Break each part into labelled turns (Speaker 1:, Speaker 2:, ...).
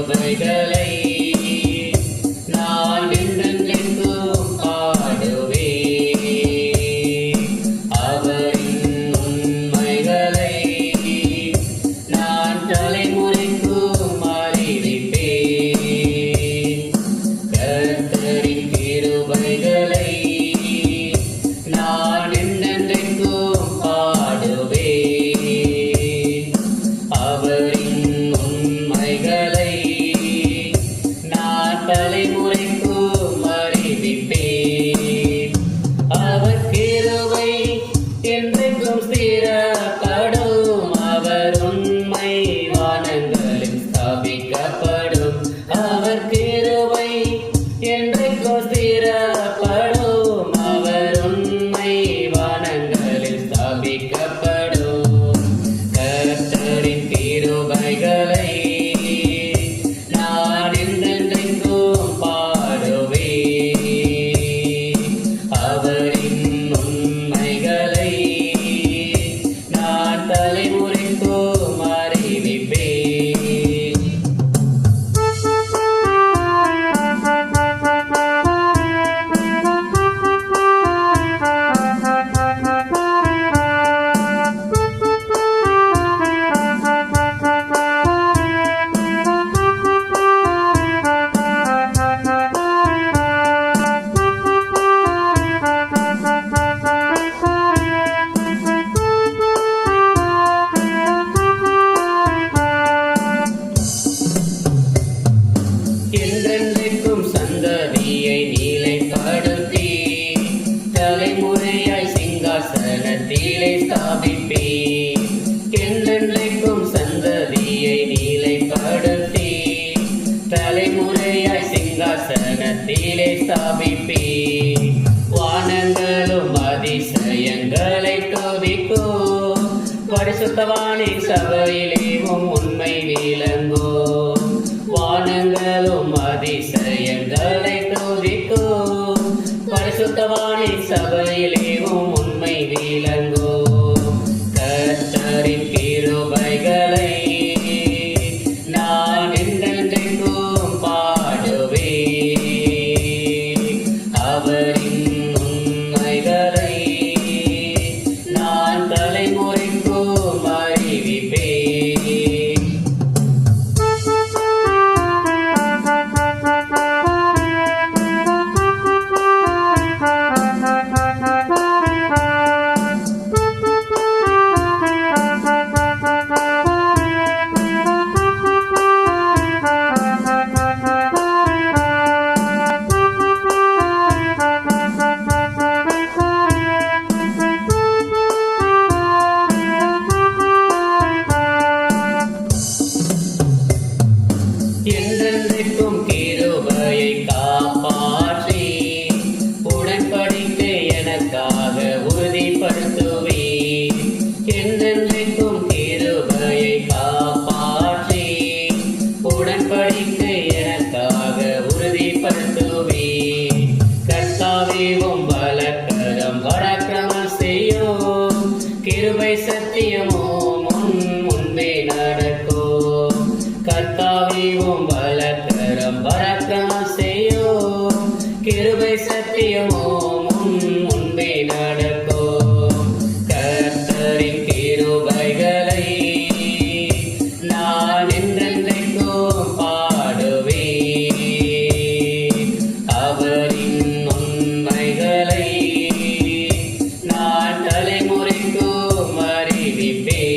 Speaker 1: கிருபைகளை நான் என்றென்றைக்கும் பாடுவேன். அவரின் உண்மைகளை நான் தலைமுறைக்கும் அறிவிப்பேன். கர்த்தரின் கிருபைகளை நான் என்றென்றைக்கும் பாடுவேன். அவரின் உண்மைகளை நான் தலைமுறைக்கும் அறிவிப்பேன். அவர் கிருபை என்றென்றும் ஸ்திரப்படும். அவர் உண்மை வானங்களில் ஸ்தாபிக்கப்படும். அவர் கிருபை என்றென்றும் ஸ்திரப்படும். அவர் உண்மை வானங்களில் ஸ்தாபிக்கப்படும். கர்த்தரின் கிருபைகளை நான் என்றென்றைக்கும் பாடுவேன். அவரின் உண்மைகளை நான் தலைமுறைக்கும் அறிவிப்பேன். என்றென்றைக்கும் சந்ததியை நிலைப்படுத்தி தலைமுறையாய் சிங்காசனத்திலே ஸ்தாபிப்பேன். என்றென்றைக்கும் சந்ததியை நிலைப்படுத்தி தலைமுறையாய் சிங்காசனத்திலே ஸ்தாபிப்பேன். வானங்களும் அதிசயங்களை துதிக்கும். பரிசுத்தவானின் சபையிலேவும் உண்மை விளங்கும். வானங்களும் அதிசயங்களை துதிக்கும். பரிசுத்தவானின் சபையிலேவும் உண்மை விளங்கும். கர்த்தரின் கிருபைகளை நான் என்றென்றைக்கும் பாடுவேன். அவரின் உண்மைகளை நான் தலைமுறைக்கும் அறிவிப்பேன். என்றென்றைக்கும் கிருபையை காப்பாற்றி உடன்படிக்கை எனக்காக உறுதிப்படுத்துவேன். என்றென்றைக்கும் கிருபையை காப்பாற்றி உடன்படிக்கை எனக்காக உறுதிப்படுத்துவேன். கர்த்தாவேவும் பலக்கரம் பராக்கிரமம் செய்யும். கிருபை சத்தியமும் முன்பே நடக்கும். கர்த்தாவேவும் பலக்கரம் பராக்கிரமம் செய்யும். கிருபை சத்தியமும் முன்பே நடக்கும். கர்த்தரின் கிருபைகளை நான் என்றென்றைக்கும் பாடுவேன். அவரின் உண்மைகளை நான் தலைமுறைக்கும் அறிவிப்பேன்.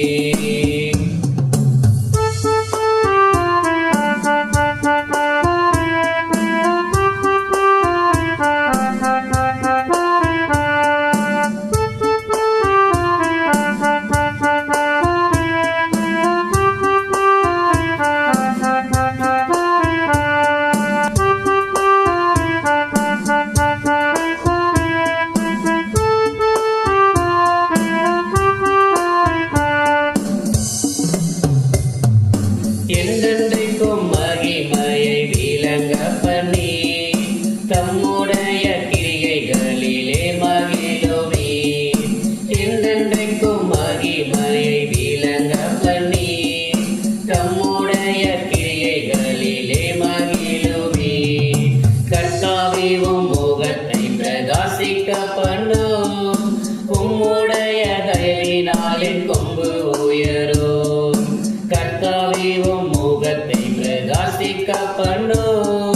Speaker 1: என்றென்றைக்கும் மகிமையை விளங்க பண்ணி தம்முடைய கிரியைகளிலே மகிழுவேன். என்றென்றைக்கும் மகிமையை விளங்க பண்ணி தம்முடைய கிரியைகளிலே வாசிக்கப்படும்